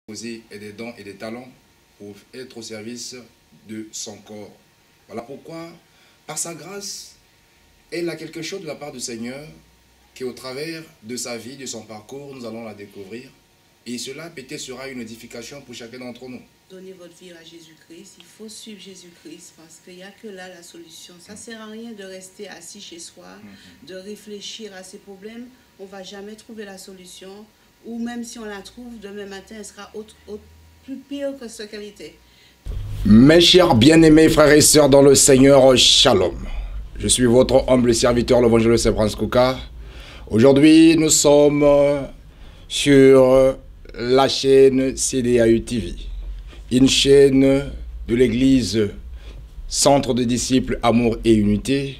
Poser des dons et des talents pour être au service de son corps. Voilà pourquoi, par sa grâce, elle a quelque chose de la part du Seigneur qui, au travers de sa vie, de son parcours, nous allons la découvrir. Et cela peut-être sera une édification pour chacun d'entre nous. Donnez votre vie à Jésus-Christ, il faut suivre Jésus-Christ parce qu'il n'y a que là la solution. Ça ne sert à rien de rester assis chez soi, de réfléchir à ses problèmes. On ne va jamais trouver la solution. Ou même si on la trouve, demain matin, elle sera plus pire que ce qu'elle était. Mes chers bien-aimés frères et sœurs dans le Seigneur, Shalom. Je suis votre humble serviteur, l'évangéliste Franz Kouka. Aujourd'hui, nous sommes sur la chaîne CDAU TV, une chaîne de l'église Centre de disciples, amour et unité,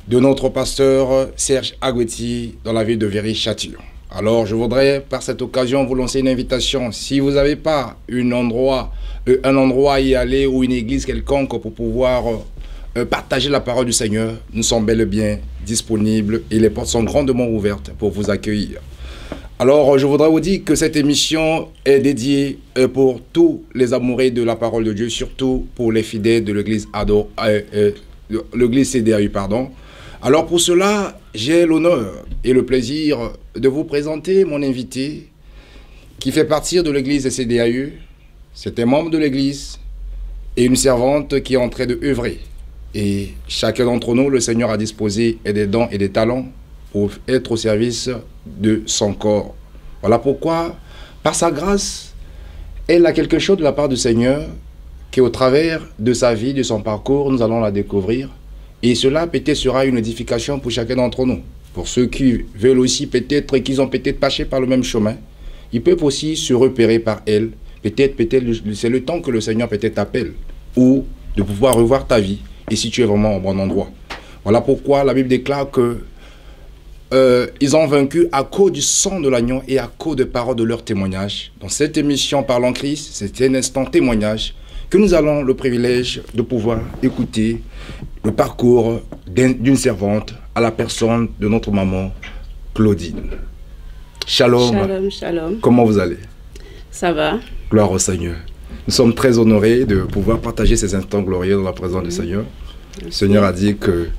de notre pasteur Serge Agoueti dans la ville de Viry-Châtillon. Alors, je voudrais, par cette occasion, vous lancer une invitation. Si vous n'avez pas un endroit à y aller ou une église quelconque pour pouvoir partager la parole du Seigneur, nous sommes bel et bien disponibles et les portes sont grandement ouvertes pour vous accueillir. Alors, je voudrais vous dire que cette émission est dédiée pour tous les amoureux de la parole de Dieu, surtout pour les fidèles de l'église CDAU, pardon. Alors pour cela, j'ai l'honneur et le plaisir de vous présenter mon invité qui fait partie de l'église CDAU. C'est un membre de l'église et une servante qui est en train de œuvrer. Et chacun d'entre nous, le Seigneur a disposé des dons et des talents pour être au service de son corps. Voilà pourquoi, par sa grâce, elle a quelque chose de la part du Seigneur qui, au travers de sa vie, de son parcours, nous allons la découvrir. Et cela peut-être sera une édification pour chacun d'entre nous. Pour ceux qui veulent aussi peut-être, qu'ils ont peut-être passé par le même chemin, ils peuvent aussi se repérer par elle. Peut-être c'est le temps que le Seigneur peut-être t'appelle. Ou de pouvoir revoir ta vie et si tu es vraiment au bon endroit. Voilà pourquoi la Bible déclare que ils ont vaincu à cause du sang de l'agneau et à cause des paroles de leur témoignage. Dans cette émission Parlons Christ, c'est un instant témoignage que nous avons le privilège de pouvoir écouter le parcours d'une servante à la personne de notre maman Claudine. Shalom. Shalom, shalom. Comment vous allez? Ça va. Gloire au Seigneur. Nous sommes très honorés de pouvoir partager ces instants glorieux dans la présence du Seigneur. Le Seigneur a dit qu'il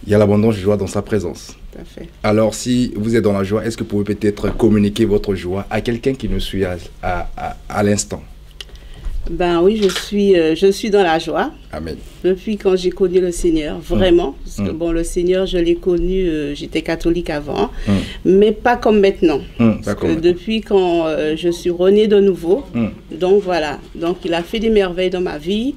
y a l'abondance de joie dans sa présence. Tout à fait. Alors si vous êtes dans la joie, est-ce que vous pouvez peut-être communiquer votre joie à quelqu'un qui nous suit à l'instant? Ben oui, je suis dans la joie. Amen. Depuis quand j'ai connu le Seigneur, vraiment. Parce que bon, le Seigneur, je l'ai connu, j'étais catholique avant, mais pas comme maintenant. Parce que depuis quand je suis renée de nouveau, donc voilà. Donc il a fait des merveilles dans ma vie,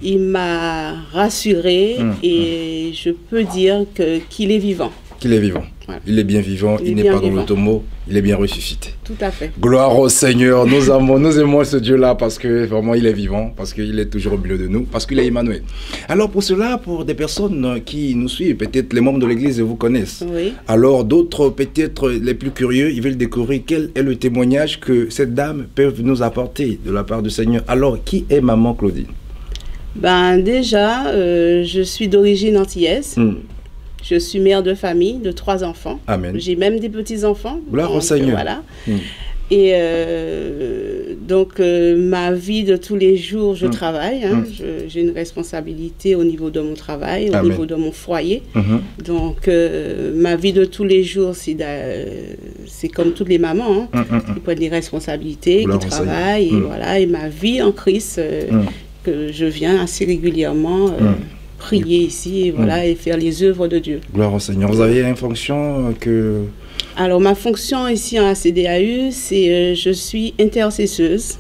il m'a rassurée et je peux dire qu'il est vivant. Qu'il est vivant. Voilà. Il est bien vivant, il n'est pas dans le tombeau, il est bien ressuscité. Tout à fait. Gloire au Seigneur, nous aimons ce Dieu-là parce que vraiment il est vivant, parce qu'il est toujours au milieu de nous, parce qu'il est Emmanuel. Alors pour cela, pour des personnes qui nous suivent, peut-être les membres de l'église vous connaissent. Oui. Alors d'autres, peut-être les plus curieux, ils veulent découvrir quel est le témoignage que cette dame peut nous apporter de la part du Seigneur. Alors qui est maman Claudine? Ben déjà, je suis d'origine antillaise. Je suis mère de famille de 3 enfants. Amen. J'ai même des petits-enfants. Gloire au Seigneur. Voilà. Et donc, ma vie de tous les jours, je travaille. Hein. J'ai une responsabilité au niveau de mon travail, au niveau de mon foyer. Donc, ma vie de tous les jours, c'est comme toutes les mamans, hein, qui prennent des responsabilités, Gloire qui travaillent. Et, voilà, et ma vie en Christ, que je viens assez régulièrement prier ici et, voilà, et faire les œuvres de Dieu. Gloire au Seigneur. Vous avez une fonction que... Alors, ma fonction ici en CDAU, c'est je suis intercesseuse,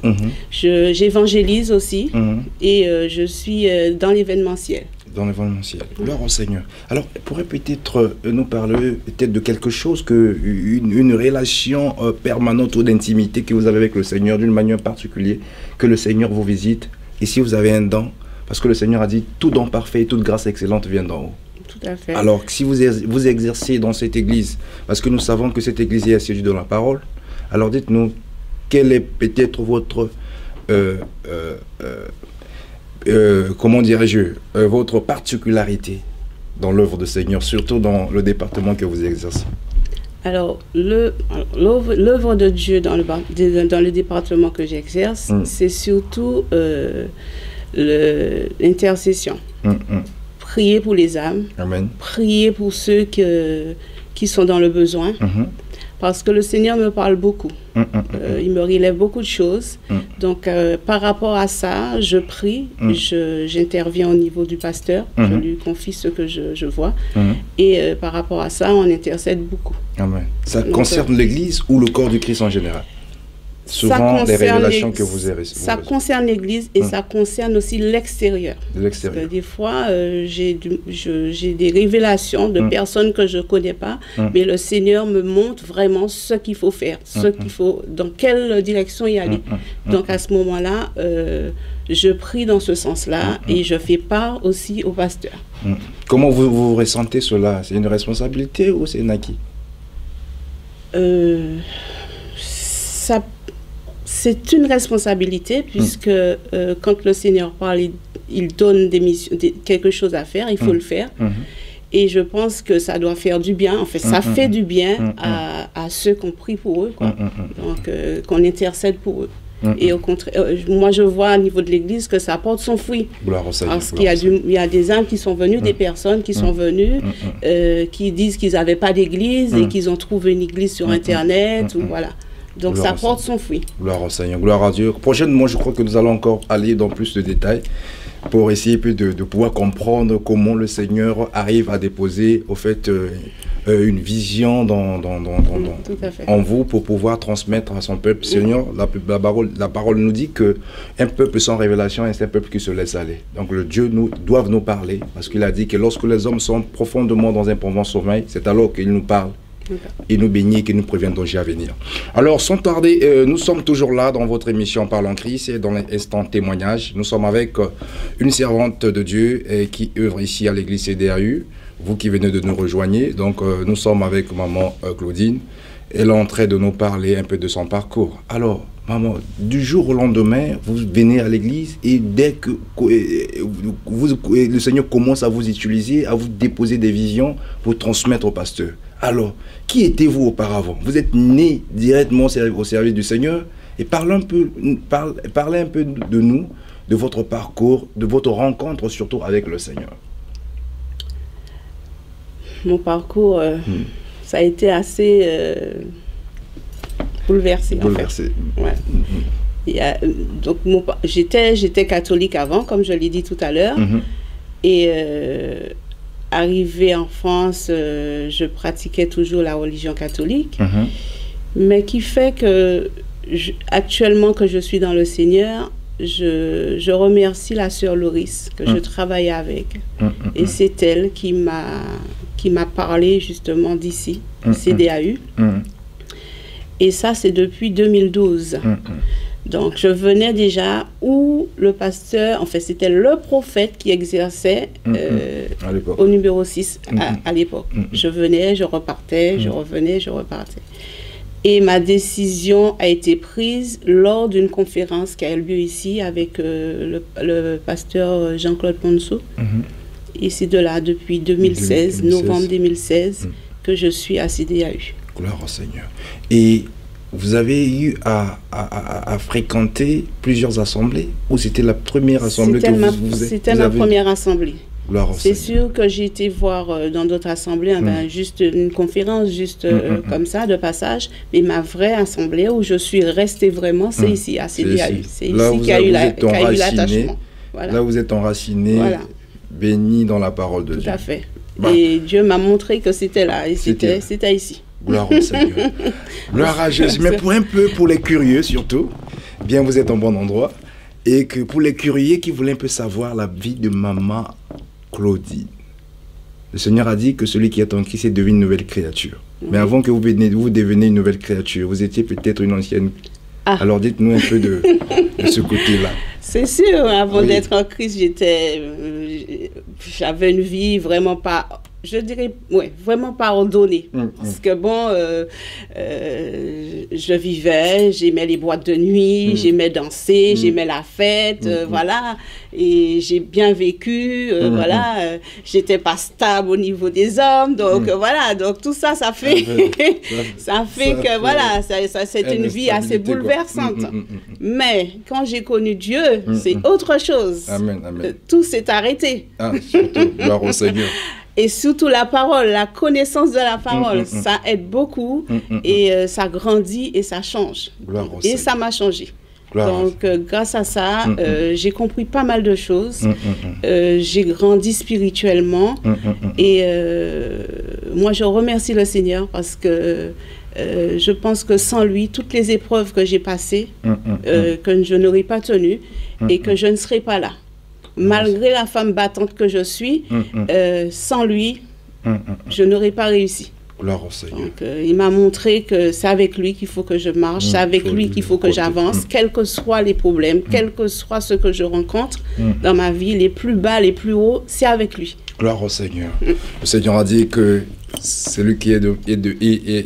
j'évangélise aussi et je suis dans l'événementiel. Dans l'événementiel. Gloire au Seigneur. Alors, pourrait peut-être nous parler peut-être de quelque chose, une relation permanente ou d'intimité que vous avez avec le Seigneur d'une manière particulière, que le Seigneur vous visite. Et si vous avez un don, parce que le Seigneur a dit, tout don parfait et toute grâce excellente vient d'en haut. Tout à fait. Alors, si vous exercez dans cette église, parce que nous savons que cette église est assidue dans la parole, alors dites-nous, quelle est peut-être votre, comment dirais-je, votre particularité dans l'œuvre du Seigneur, surtout dans le département que vous exercez? Alors, l'œuvre de Dieu dans le département que j'exerce, c'est surtout l'intercession. Prier pour les âmes. Amen. Prier pour ceux qui sont dans le besoin. Parce que le Seigneur me parle beaucoup. Il me relève beaucoup de choses. Donc, par rapport à ça, je prie, j'interviens au niveau du pasteur, je lui confie ce que je vois. Et par rapport à ça, on intercède beaucoup. Amen. Ça concerne l'Église ou le corps du Christ en général? Souvent, les révélations que vous avez reçues. Ça concerne l'Église et ça concerne aussi l'extérieur. L'extérieur. Des fois, j'ai des révélations de personnes que je ne connais pas, mais le Seigneur me montre vraiment ce qu'il faut faire, dans quelle direction y aller. Donc, à ce moment-là, je prie dans ce sens-là et je fais part aussi au pasteur. Comment vous ressentez cela? C'est une responsabilité ou c'est un acquis? C'est une responsabilité puisque quand le Seigneur parle, il donne quelque chose à faire, il faut le faire. Et je pense que ça doit faire du bien. En fait, ça fait du bien à ceux qu'on prie pour eux, quoi. Donc, qu'on intercède pour eux. Et au contraire, moi je vois au niveau de l'Église que ça porte son fruit. Parce qu'il y a des âmes qui sont venues, des personnes qui sont venues, qui disent qu'ils n'avaient pas d'église et qu'ils ont trouvé une église sur Internet, ou voilà. Donc gloire ça porte son fruit. Gloire au Seigneur, gloire à Dieu. Prochainement, je crois que nous allons encore aller dans plus de détails pour essayer de pouvoir comprendre comment le Seigneur arrive à déposer au fait une vision en vous pour pouvoir transmettre à son peuple. Seigneur, la parole nous dit qu'un peuple sans révélation est un peuple qui se laisse aller. Donc le Dieu doit nous parler parce qu'il a dit que lorsque les hommes sont profondément dans un profond sommeil, c'est alors qu'il nous parle. Et nous bénit, qui nous prévient d'un jour à venir. Alors, sans tarder, nous sommes toujours là dans votre émission Parlons Christ et dans l'instant témoignage. Nous sommes avec une servante de Dieu qui œuvre ici à l'église CDAU. Vous qui venez de nous rejoindre. Donc, nous sommes avec maman Claudine. Elle est en train de nous parler un peu de son parcours. Alors, maman, du jour au lendemain, vous venez à l'église et dès que le Seigneur commence à vous utiliser, à vous déposer des visions pour transmettre au pasteur. Alors, qui étiez-vous auparavant? Vous êtes né directement au service du Seigneur et parlez un peu de nous, de votre parcours, de votre rencontre surtout avec le Seigneur. Mon parcours, ça a été assez bouleversé. Bouleversé. En fait. Donc, j'étais catholique avant, comme je l'ai dit tout à l'heure. Et arrivée en France, je pratiquais toujours la religion catholique, mais qui fait que actuellement que je suis dans le Seigneur, je remercie la sœur Loris que je travaille avec. Et c'est elle qui m'a parlé justement d'ici, CDAU. Et ça, c'est depuis 2012. Donc, je venais déjà où le pasteur, en fait, c'était le prophète qui exerçait au numéro 6 à l'époque. Je venais, je repartais, je revenais, je repartais. Et ma décision a été prise lors d'une conférence qui a eu lieu ici avec le pasteur Jean-Claude Ponceau. Et c'est de là, depuis 2016, novembre 2016, que je suis à CDAU. Gloire au Seigneur. Et vous avez eu à fréquenter plusieurs assemblées ou c'était la première assemblée que vous C'était ma première assemblée. C'est sûr que j'ai été voir dans d'autres assemblées, juste une conférence, comme ça, de passage. Mais ma vraie assemblée où je suis restée vraiment, c'est ici, à CDAU. C'est ici qu'il y a eu l'attachement. Voilà. Là, vous êtes enraciné, béni dans la parole de Dieu. Tout à fait. Et Dieu m'a montré que c'était là, et c'était ici. Gloire au Seigneur. Gloire à Jésus. Mais pour les curieux surtout, bien vous êtes en bon endroit. Et que pour les curieux qui voulaient un peu savoir la vie de maman Claudine, le Seigneur a dit que celui qui est en Christ est devenu une nouvelle créature. Mais avant que vous deveniez une nouvelle créature, vous étiez peut-être une ancienne. Alors dites-nous un peu de ce côté-là. C'est sûr, avant d'être en Christ, j'avais une vie vraiment pas je dirais, ouais, vraiment pardonner. Parce que bon, je vivais, j'aimais les boîtes de nuit, j'aimais danser, j'aimais la fête, voilà. Et j'ai bien vécu, voilà. J'étais pas stable au niveau des hommes, donc voilà. Donc tout ça, ça fait, ça fait que voilà, c'est une vie assez bouleversante. Mais quand j'ai connu Dieu, c'est autre chose. Amen, amen. Tout s'est arrêté. Ah, surtout, gloire au Seigneur. Et surtout la parole, la connaissance de la parole, ça aide beaucoup et ça grandit et ça change. Et ça m'a changé. Donc, grâce à ça, j'ai compris pas mal de choses. J'ai grandi spirituellement. Et moi, je remercie le Seigneur parce que je pense que sans lui, toutes les épreuves que j'ai passées, que je n'aurais pas tenues et que je ne serais pas là. Malgré la femme battante que je suis, sans lui, je n'aurais pas réussi. Gloire au Seigneur. Donc, il m'a montré que c'est avec lui qu'il faut que je marche, c'est avec lui qu'il faut que j'avance, quels que soient les problèmes, quel que soit ce que je rencontre dans ma vie, les plus bas, les plus hauts, c'est avec lui. Gloire au Seigneur. Le Seigneur a dit que celui qui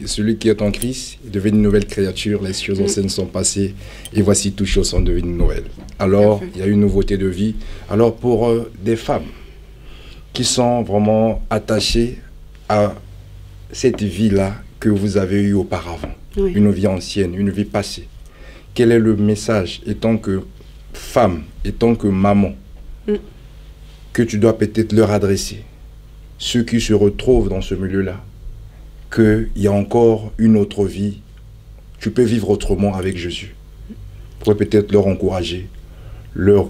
celui qui est en Christ devient une nouvelle créature, les choses anciennes sont passées et voici toutes choses sont devenues nouvelles. Alors, il y a une nouveauté de vie. Alors, pour des femmes qui sont vraiment attachées à cette vie-là que vous avez eue auparavant, une vie ancienne, une vie passée, quel est le message, étant que femme, étant que maman, que tu dois peut-être leur adresser, ceux qui se retrouvent dans ce milieu-là, qu'il y a encore une autre vie, tu peux vivre autrement avec Jésus. Tu pourrais peut-être leur encourager, leur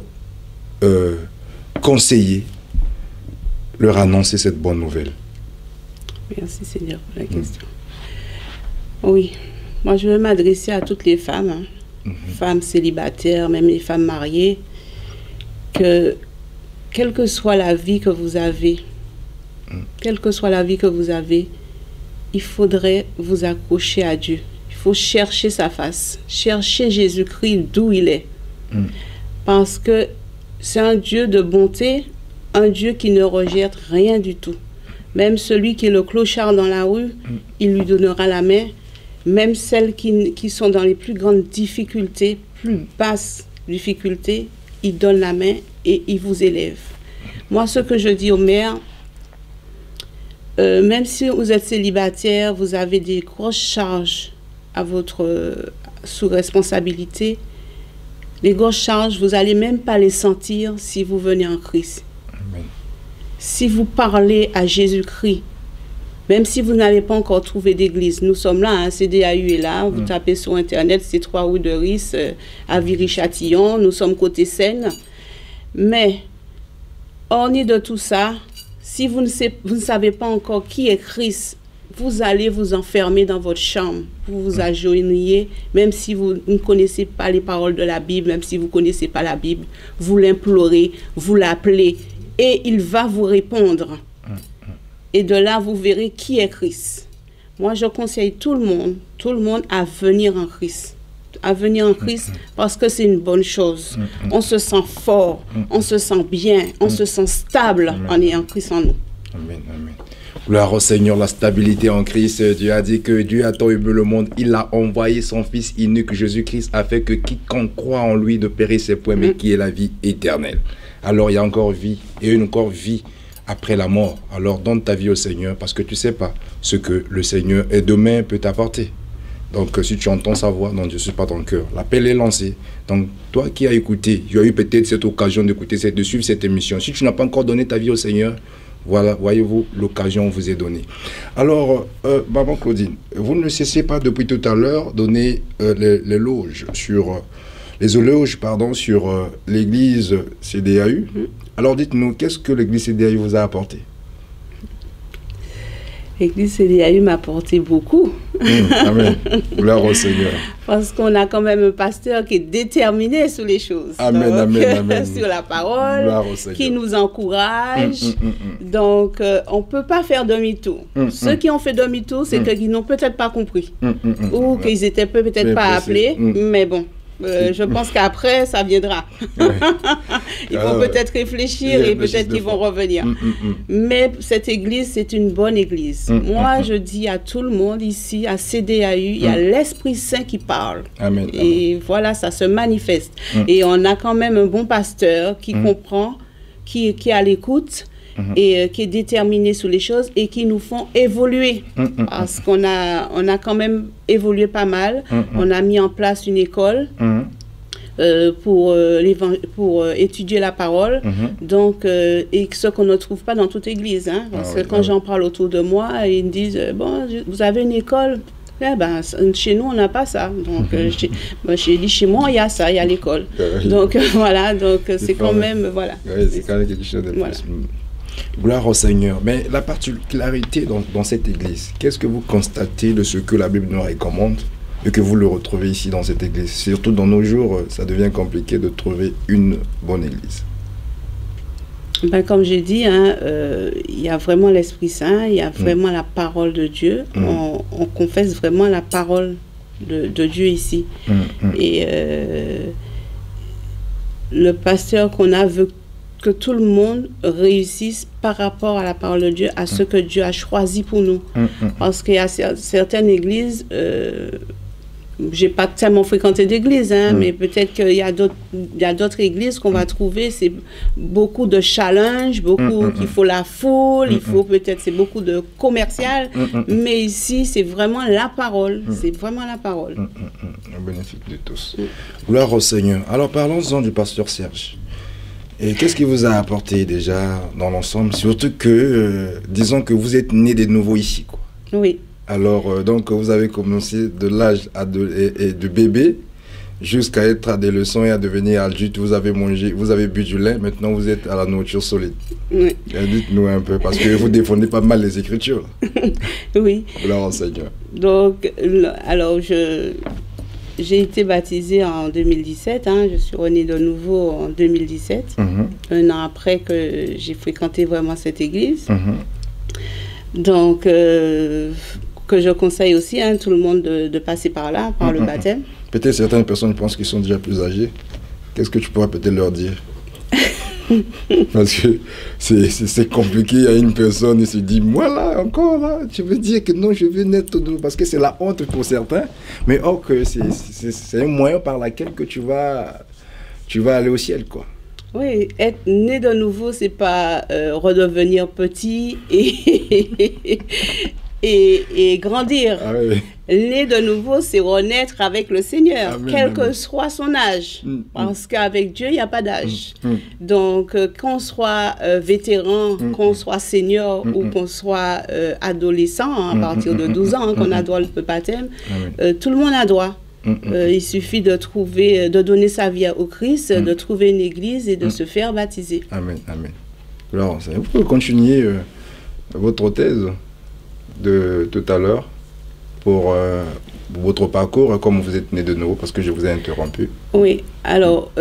conseiller, leur annoncer cette bonne nouvelle. Merci Seigneur pour la question. Oui, moi je veux m'adresser à toutes les femmes, femmes célibataires, même les femmes mariées, que quelle que soit la vie que vous avez, quelle que soit la vie que vous avez, il faudrait vous accrocher à Dieu. Il faut chercher sa face, chercher Jésus-Christ d'où il est. Parce que c'est un Dieu de bonté, un Dieu qui ne rejette rien du tout. Même celui qui est le clochard dans la rue, il lui donnera la main. Même celles qui sont dans les plus grandes difficultés, plus basses difficultés, il donne la main et il vous élève. Moi, ce que je dis aux mères, même si vous êtes célibataire, vous avez des grosses charges à votre sous responsabilité, les grosses charges, vous n'allez même pas les sentir si vous venez en Christ. Amen. Si vous parlez à Jésus-Christ, même si vous n'avez pas encore trouvé d'église, nous sommes là, CDAU est là, vous tapez sur Internet, c'est 3 rue de Ris, à Viry-Châtillon, nous sommes côté Seine. Mais, hormis de tout ça, si vous ne savez pas encore qui est Christ, vous allez vous enfermer dans votre chambre, vous vous agenouillez, même si vous ne connaissez pas les paroles de la Bible, même si vous ne connaissez pas la Bible, vous l'implorez, vous l'appelez, et il va vous répondre. Et de là, vous verrez qui est Christ. Moi, je conseille tout le monde à venir en Christ. À venir en Christ parce que c'est une bonne chose. On se sent fort, on se sent bien, on se sent stable en ayant Christ en nous. Amen, amen. Gloire au Seigneur, la stabilité en Christ. Dieu a dit que Dieu a tant aimé le monde, il a envoyé son Fils unique, Jésus-Christ, afin que quiconque croit en lui ne périsse point, mais qui est la vie éternelle. Alors il y a encore vie, et encore vie après la mort. Alors donne ta vie au Seigneur, parce que tu ne sais pas ce que le Seigneur et demain peut t'apporter. Donc si tu entends sa voix, non, Dieu ne suit pas ton cœur. L'appel est lancé. Donc toi qui as écouté, tu as eu peut-être cette occasion d'écouter, de suivre cette émission. Si tu n'as pas encore donné ta vie au Seigneur, voilà, voyez-vous, l'occasion vous est donnée. Alors, maman Claudine, vous ne cessez pas depuis tout à l'heure donner les éloges sur l'église CDAU. Alors dites-nous, qu'est-ce que l'église CDAU vous a apporté? L'église CDAU m'a apporté beaucoup. Amen. Gloire au Seigneur. Parce qu'on a quand même un pasteur qui est déterminé sur les choses. Amen, donc, amen. Sur la parole, qui nous encourage. Donc, on ne peut pas faire demi-tour. Ceux qui ont fait demi-tour, c'est qu'ils n'ont peut-être pas compris. Ou qu'ils n'étaient peut-être pas appelés. Mais bon, Je pense qu'après, ça viendra. Ils vont peut-être réfléchir et peut-être qu'ils vont revenir. Mais cette église, c'est une bonne église. Moi, je dis à tout le monde ici, à CDAU, il y a l'Esprit Saint qui parle. Amen. Et voilà, ça se manifeste. Et on a quand même un bon pasteur qui comprend, qui est à l'écoute et qui est déterminé sur les choses et qui nous font évoluer. Parce qu'on a quand même évolué pas mal. On a mis en place une école pour étudier la parole. Donc, et ce qu'on ne trouve pas dans toute église. Hein, parce que quand j'en parle autour de moi, ils me disent, bon, vous avez une école? Eh ben, chez nous, on n'a pas ça. Donc, j'ai dit, chez moi, il y a ça, il y a l'école. Donc, voilà, donc c'est quand même, voilà. Oui, c'est quand même quelque chose de plus. Gloire au Seigneur. Mais la particularité dans cette église, qu'est-ce que vous constatez de ce que la Bible nous recommande et que vous le retrouvez ici dans cette église? Surtout dans nos jours, ça devient compliqué de trouver une bonne église. Ben, comme j'ai dit, hein, y a vraiment l'Esprit Saint, il y a vraiment la parole de Dieu. On confesse vraiment la parole de Dieu ici. Et le pasteur qu'on a veut que tout le monde réussisse par rapport à la parole de Dieu, à ce que Dieu a choisi pour nous. Parce qu'il y a certaines églises... j'ai pas tellement fréquenté d'églises, hein, mais peut-être qu'il y a d'autres églises qu'on va trouver, c'est beaucoup de challenge, beaucoup qu'il faut la foule, il faut peut-être, c'est beaucoup de commercial, mais ici, c'est vraiment la parole, c'est vraiment la parole. Au bénéfice de tous. Gloire au Seigneur. Alors, parlons-en du pasteur Serge. Et qu'est-ce qui vous a apporté déjà dans l'ensemble? Surtout que, disons que vous êtes né de nouveau ici, quoi. Oui. Alors, donc, vous avez commencé de l'âge de bébé jusqu'à être à des leçons et à devenir adulte. Vous avez mangé, vous avez bu du lait, maintenant vous êtes à la nourriture solide. Oui. Dites-nous un peu, parce que vous défendez pas mal les Écritures. Oui. Gloire au Seigneur. Donc, alors, j'ai été baptisée en 2017, hein, je suis renée de nouveau en 2017, un an après que j'ai fréquenté vraiment cette église. Donc, que je conseille aussi, hein, tout le monde de passer par là, par le baptême. Peut-être certaines personnes pensent qu'ils sont déjà plus âgés. Qu'est-ce que tu pourrais peut-être leur dire? Parce que c'est compliqué, il y a une personne, il se dit, moi là, encore là, tu veux dire que non, je veux naître de nouveau, parce que c'est la honte pour certains, mais or que c'est un moyen par lequel que tu vas aller au ciel, quoi. Oui, être né de nouveau, c'est pas redevenir petit et grandir. Ah oui. Né de nouveau, c'est renaître avec le Seigneur, quel que soit son âge. Parce qu'avec Dieu, il n'y a pas d'âge. Donc, qu'on soit vétéran, qu'on soit senior ou qu'on soit adolescent, hein, à partir de 12 ans, hein, qu'on a droit au baptême, tout le monde a droit. Il suffit de trouver, de donner sa vie au Christ, de trouver une église et de se faire baptiser. Amen, amen. Alors, vous pouvez continuer votre thèse de tout à l'heure pour votre parcours, comme vous êtes né de nouveau, parce que je vous ai interrompu. Oui, alors,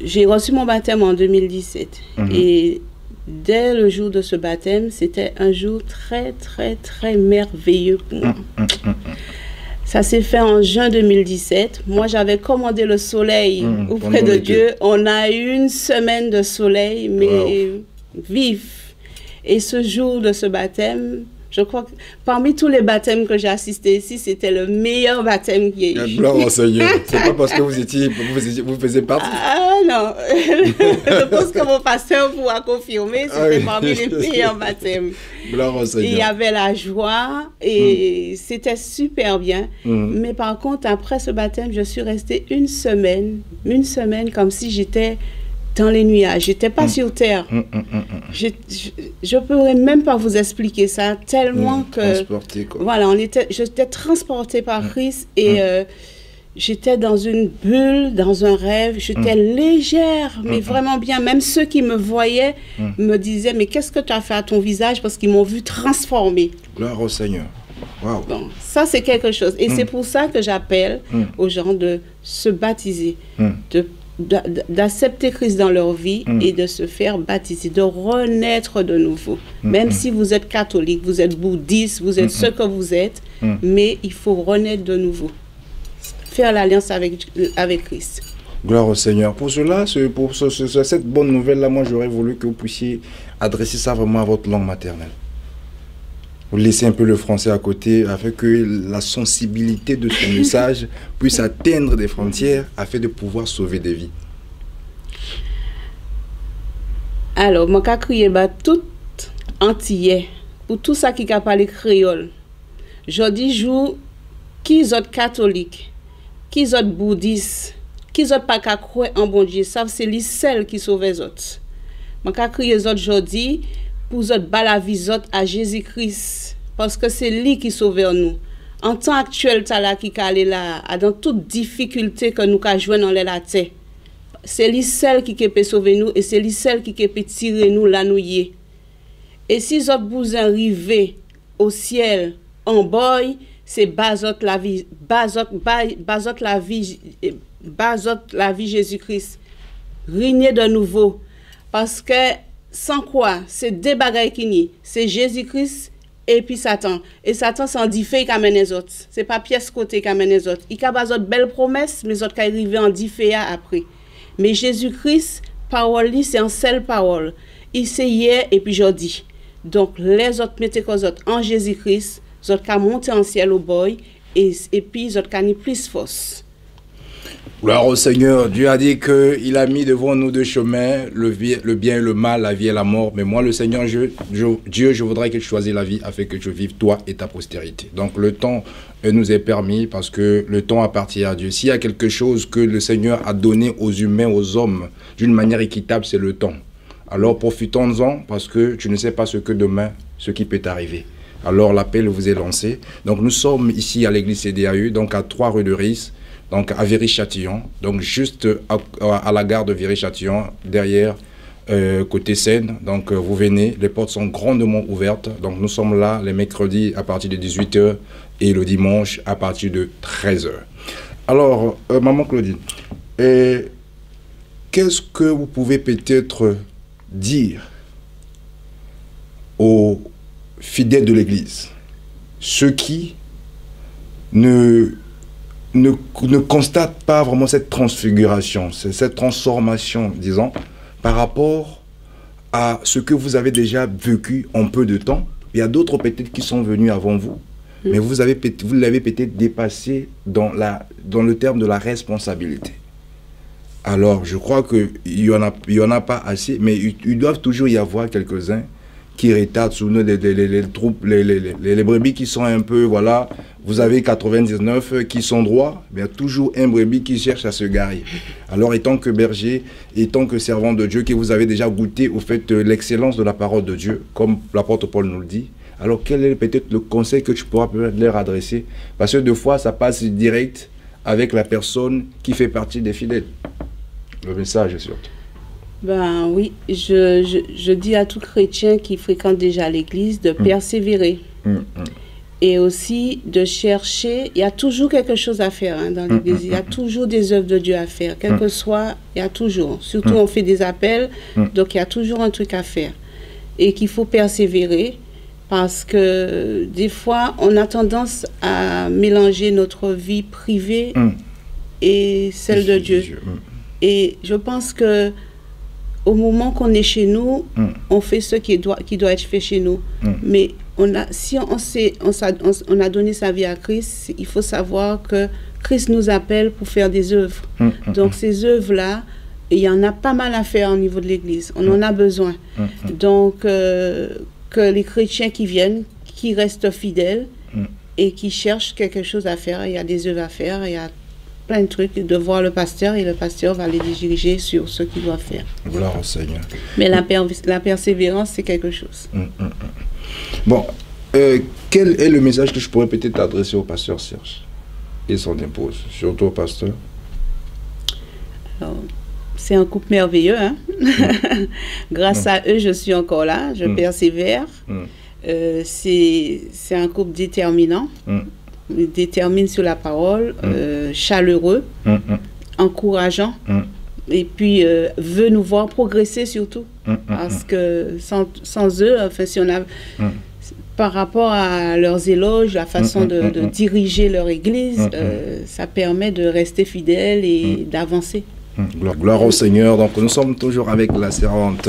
j'ai reçu mon baptême en 2017 et dès le jour de ce baptême, c'était un jour très, très, très merveilleux pour moi. Ça s'est fait en juin 2017. Moi, j'avais commandé le soleil auprès de Dieu. On a eu une semaine de soleil, mais vif. Et ce jour de ce baptême, je crois que parmi tous les baptêmes que j'ai assistés ici, c'était le meilleur baptême qu'il y a eu. Gloire au Seigneur. C'est pas parce que vous faisiez partie. Ah non. Je pense que mon pasteur pourra confirmer. C'était parmi les meilleurs baptêmes. Gloire au Seigneur. Il y avait la joie et c'était super bien. Mais par contre, après ce baptême, je suis restée une semaine comme si j'étais dans les nuages. J'étais pas sur terre. Je pourrais même pas vous expliquer ça tellement que transporté, quoi. Voilà, j'étais transportée par Christ et j'étais dans une bulle, dans un rêve. J'étais légère, mais vraiment bien. Même ceux qui me voyaient me disaient, mais qu'est-ce que tu as fait à ton visage? Parce qu'ils m'ont vu transformée. Gloire au Seigneur. Wow. Bon, ça c'est quelque chose. Et c'est pour ça que j'appelle aux gens de se baptiser, d'accepter Christ dans leur vie et de se faire baptiser, de renaître de nouveau. Même si vous êtes catholique, vous êtes bouddhiste, vous êtes ce que vous êtes, mais il faut renaître de nouveau. faire l'alliance avec Christ. Gloire au Seigneur. Pour cela, pour cette bonne nouvelle-là, moi j'aurais voulu que vous puissiez adresser ça vraiment à votre langue maternelle. Vous laissez un peu le français à côté afin que la sensibilité de ce message puisse atteindre des frontières afin de pouvoir sauver des vies. Alors, je vais crier tout antillais pour tout ça qui a parlé créole. Je dis, qui sont catholiques, qui sont bouddhistes, qui sont pas croire en bon Dieu, ça c'est les seuls qui sauvent les autres. Je vais crier les autres aujourd'hui pour les autres la vie à Jésus-Christ, parce que c'est lui qui sauve nous. En temps actuel, là qui est là, dans toute difficulté que nous avons joué dans la terre. C'est lui seul qui peut sauver nous et c'est lui seul qui peut tirer nous là nous y. Et si vous vous arrivez au ciel en boy, c'est bazot la vie Jésus-Christ. Régner de nouveau parce que sans quoi c'est deux bagailles qui ni, c'est Jésus-Christ et puis Satan. Et Satan s'en dit fait qu'amène les autres. C'est pas pièce côté qu'amène les autres. Il a bazot belle promesse mais les autres qui arrivent en dit fait après. Mais Jésus-Christ, parole, c'est en seule parole. Il c'est hier et puis aujourd'hui. Donc, les autres mettez qu'aux autres en Jésus-Christ, les autres qui montent en ciel au boy, et puis les autres qui ont plus force. Gloire au Seigneur. Dieu a dit qu'il a mis devant nous deux chemins, le bien et le mal, la vie et la mort. Mais moi, le Seigneur, Dieu, je voudrais que tu choisisses la vie afin que tu vives toi et ta postérité. Donc, le temps nous est permis parce que le temps appartient à Dieu. S'il y a quelque chose que le Seigneur a donné aux humains, aux hommes, d'une manière équitable, c'est le temps. Alors, profitons-en parce que tu ne sais pas ce que demain, ce qui peut t'arriver. Alors, l'appel vous est lancé. Donc, nous sommes ici à l'église CDAU, donc à 3 rue de Ris. Donc à Viry-Châtillon, donc juste à la gare de Viry-Châtillon, derrière, côté Seine. Donc vous venez, les portes sont grandement ouvertes. Donc nous sommes là les mercredis à partir de 18h et le dimanche à partir de 13h. Alors, Maman Claudine, qu'est-ce que vous pouvez peut-être dire aux fidèles de l'Église, ceux qui ne constate pas vraiment cette transfiguration, cette transformation, disons, par rapport à ce que vous avez déjà vécu en peu de temps. Il y a d'autres peut-être qui sont venus avant vous, mais vous l'avez peut-être dépassé dans le terme de la responsabilité. Alors, je crois qu'il n'y en a pas assez, mais il doit toujours y avoir quelques-uns qui retardent sous nous les brebis qui sont un peu, voilà, vous avez 99 qui sont droits, mais il y a toujours un brebis qui cherche à se garer. Alors, étant que berger, étant que servant de Dieu, que vous avez déjà goûté au fait de l'excellence de la parole de Dieu, comme l'apôtre Paul nous le dit, alors quel est peut-être le conseil que tu pourras leur adresser? Parce que des fois, ça passe direct avec la personne qui fait partie des fidèles. Le message, surtout. Ben oui, je dis à tout chrétien qui fréquente déjà l'église de persévérer. Et aussi de chercher, il y a toujours quelque chose à faire dans l'église, il y a toujours des œuvres de Dieu à faire, quel que soit, il y a toujours. Surtout on fait des appels, donc il y a toujours un truc à faire. Et qu'il faut persévérer, parce que des fois, on a tendance à mélanger notre vie privée et celle de Dieu. Et je pense que au moment qu'on est chez nous, on fait ce qui doit être fait chez nous. Mais si on a donné sa vie à Christ, il faut savoir que Christ nous appelle pour faire des œuvres. Donc ces œuvres-là, il y en a pas mal à faire au niveau de l'Église. On en a besoin. Donc que les chrétiens qui viennent, qui restent fidèles et qui cherchent quelque chose à faire, il y a des œuvres à faire, il y a plein de trucs, de voir le pasteur et le pasteur va les diriger sur ce qu'il doit faire. Gloire au Seigneur. Mais la persévérance, c'est quelque chose. Bon, quel est le message que je pourrais peut-être adresser au pasteur Serge et son épouse, surtout au pasteur? C'est un couple merveilleux. Hein? Grâce à eux, je suis encore là, je persévère. C'est un couple déterminant. Détermine sur la parole, chaleureux, encourageant, et puis veut nous voir progresser surtout, parce que sans eux, enfin, si on a par rapport à leurs éloges, la façon de diriger leur église, ça permet de rester fidèle et d'avancer. Gloire au Seigneur. Donc nous sommes toujours avec la servante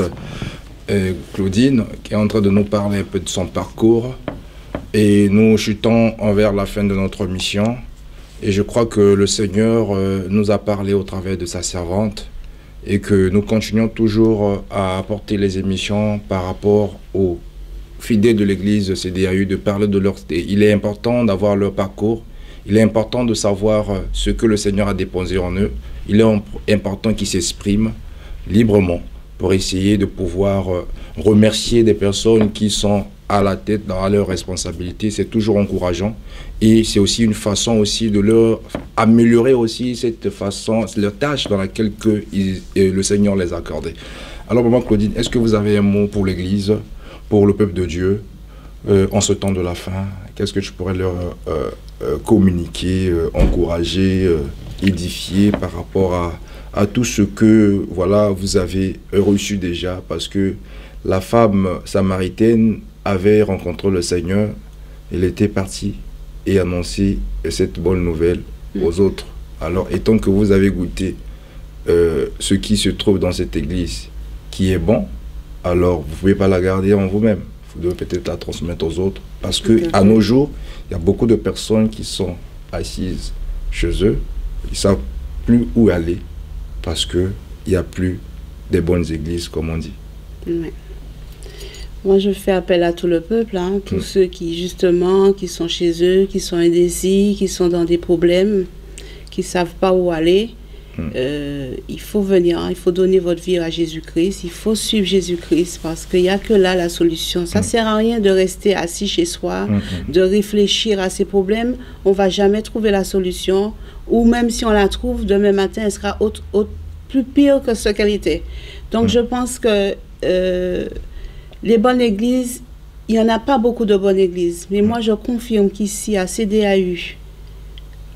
Claudine qui est en train de nous parler un peu de son parcours. Et nous chutons vers la fin de notre mission. Et je crois que le Seigneur nous a parlé au travers de sa servante et que nous continuons toujours à apporter les émissions par rapport aux fidèles de l'église CDAU, de parler de leur... Il est important d'avoir leur parcours. Il est important de savoir ce que le Seigneur a déposé en eux. Il est important qu'ils s'expriment librement pour essayer de pouvoir remercier des personnes qui sont à la tête dans leurs responsabilités. C'est toujours encourageant et c'est aussi une façon aussi de leur améliorer aussi cette façon, leur tâche dans laquelle le Seigneur les a accordées. Alors maman Claudine, est-ce que vous avez un mot pour l'Église, pour le peuple de Dieu en ce temps de la fin? Qu'est-ce que tu pourrais leur communiquer, encourager, édifier par rapport à tout ce que voilà, vous avez reçu déjà? Parce que la femme samaritaine avait rencontré le Seigneur, elle était partie et annoncé cette bonne nouvelle aux autres. Alors, étant que vous avez goûté ce qui se trouve dans cette église qui est bon, alors vous ne pouvez pas la garder en vous-même. Vous devez peut-être la transmettre aux autres. Parce qu'à nos jours, il y a beaucoup de personnes qui sont assises chez eux, ils ne savent plus où aller parce qu'il n'y a plus des bonnes églises, comme on dit. Ouais. Moi, je fais appel à tout le peuple, hein, tous ceux qui, justement, qui sont chez eux, qui sont indécis, qui sont dans des problèmes, qui ne savent pas où aller. Il faut venir, hein, il faut donner votre vie à Jésus-Christ, il faut suivre Jésus-Christ parce qu'il n'y a que là la solution. Ça ne sert à rien de rester assis chez soi, de réfléchir à ces problèmes. On ne va jamais trouver la solution ou même si on la trouve, demain matin, elle sera plus pire que ce qu'elle était. Donc, je pense que les bonnes églises, il n'y en a pas beaucoup de bonnes églises. Mais moi, je confirme qu'ici, à CDAU,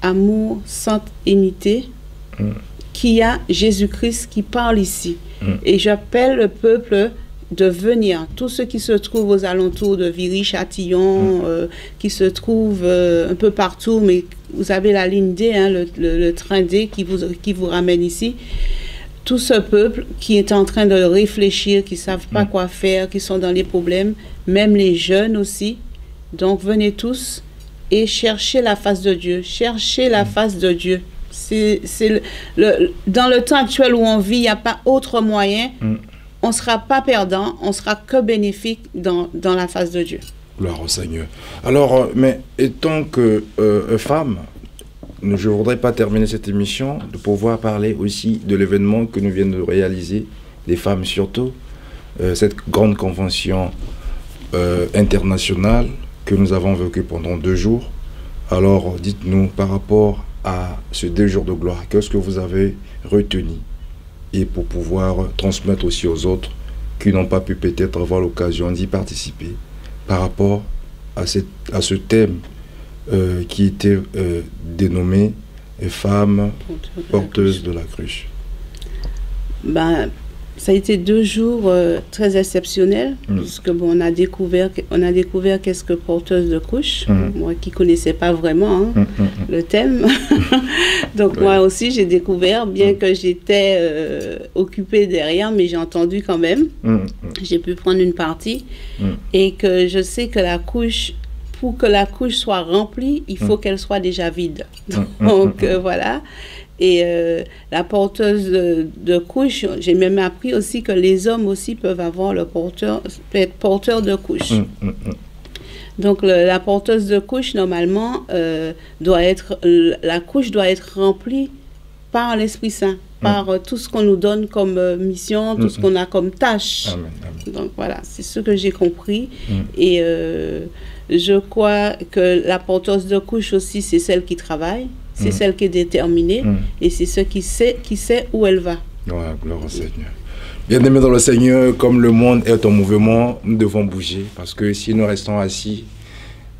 Amour, Sainte Unité, qu'il y a Jésus-Christ qui parle ici. Et j'appelle le peuple de venir. Tous ceux qui se trouvent aux alentours de Viry-Châtillon, qui se trouvent un peu partout, mais vous avez la ligne D, hein, le train D qui vous ramène ici. Tout ce peuple qui est en train de réfléchir, qui ne savent pas quoi faire, qui sont dans les problèmes, même les jeunes aussi. Donc, venez tous et cherchez la face de Dieu. Cherchez la face de Dieu. Dans le temps actuel où on vit, il n'y a pas autre moyen. On ne sera pas perdant, on sera que bénéfique dans la face de Dieu. Gloire au Seigneur. Alors, mais étant que femme, je ne voudrais pas terminer cette émission de pouvoir parler aussi de l'événement que nous venons de réaliser, des femmes surtout, cette grande convention internationale que nous avons vécue pendant 2 jours. Alors, dites-nous par rapport à ces 2 jours de gloire, qu'est-ce que vous avez retenu et pour pouvoir transmettre aussi aux autres qui n'ont pas pu peut-être avoir l'occasion d'y participer par rapport à ce thème qui était dénommé femmes porteuses de la cruche. Ben, ça a été 2 jours très exceptionnels, puisque bon, on a découvert qu'est-ce que porteuse de cruche, moi qui ne connaissais pas vraiment le thème. Donc moi aussi j'ai découvert, bien que j'étais occupée derrière, mais j'ai entendu quand même. J'ai pu prendre une partie et que je sais que la couche, pour que la couche soit remplie, il faut qu'elle soit déjà vide. Donc voilà. Et la porteuse de couche, j'ai même appris aussi que les hommes aussi peuvent avoir être porteurs de couche. Donc la porteuse de couche, normalement, la couche doit être remplie par l'Esprit Saint, par tout ce qu'on nous donne comme mission, tout ce qu'on a comme tâche. Amen, amen. Donc voilà, c'est ce que j'ai compris. Et je crois que la porteuse de couche aussi, c'est celle qui travaille, c'est celle qui est déterminée, et c'est celle qui sait où elle va. Ouais, gloire au Seigneur. Bien-aimés dans le Seigneur, comme le monde est en mouvement, nous devons bouger, parce que si nous restons assis,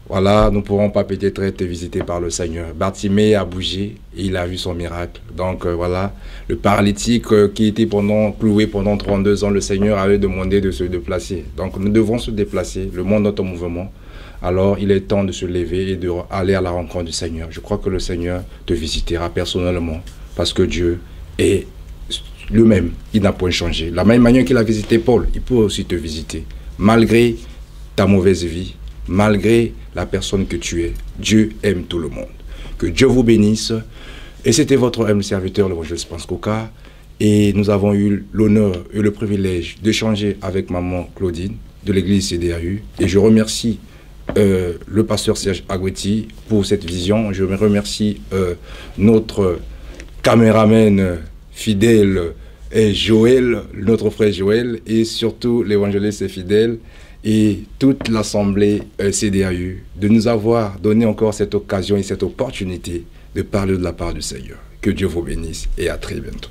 voilà, nous ne pourrons pas peut-être être visités par le Seigneur. Bartimée a bougé et il a vu son miracle. Donc voilà, le paralytique qui était cloué pendant 32 ans, le Seigneur avait demandé de se déplacer. Donc nous devons se déplacer, le monde est en mouvement. alors il est temps de se lever et d'aller à la rencontre du Seigneur. Je crois que le Seigneur te visitera personnellement parce que Dieu est le même, il n'a point changé. La même manière qu'il a visité Paul, il peut aussi te visiter. Malgré ta mauvaise vie, malgré la personne que tu es, Dieu aime tout le monde. Que Dieu vous bénisse. Et c'était votre humble serviteur, l'évangéliste Prince Coca. Et nous avons eu l'honneur et le privilège d'échanger avec maman Claudine de l'église CDAU. Et je remercie le pasteur Serge Agouetti pour cette vision. Je remercie notre caméraman fidèle et Joël, notre frère Joël, et surtout l'évangéliste fidèle et toute l'assemblée CDAU de nous avoir donné encore cette occasion et cette opportunité de parler de la part du Seigneur. Que Dieu vous bénisse et à très bientôt.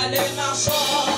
Allez, marchons.